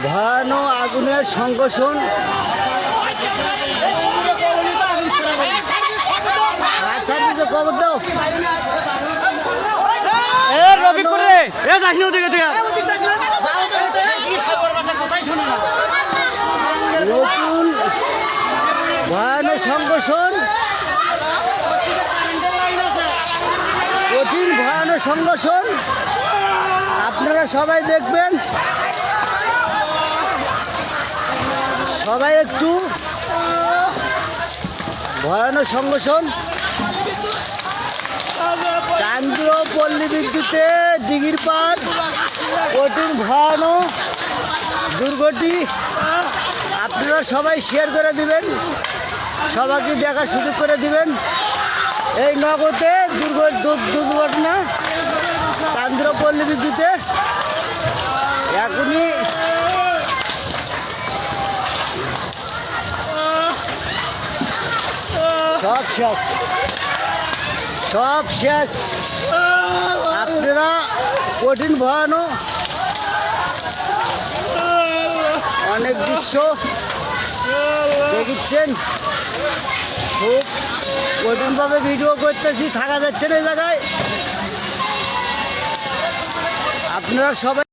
ভয়ানক আগুনের সংঘর্ষণ। খবর দাও নতুন ভয়ানক সংঘর্ষণ, কঠিন ভয়ানক সংঘর্ষণ। আপনারা সবাই দেখবেন, সবাই একটু ভয়ানক সংঘর্ষণ। চান্দ্র পল্লী বিদ্যুতে দিঘির পার কঠিন ভয়ানক দুর্ঘটনা। আপনারা সবাই শেয়ার করে দিবেন, সবাইকে দেখার সুযোগ করে দিবেন। এই নগদে দুর্ঘটনা চান্দ্র পল্লী বিদ্যুতে এখনই সব শেষ, সব শেষ। আপনারা কঠিন ভয়ানক অনেক দৃশ্য দেখছেন। খুব কঠিনভাবে ভিডিও করতেছি, থাকা যাচ্ছে না এই জায়গায়। আপনারা সবাই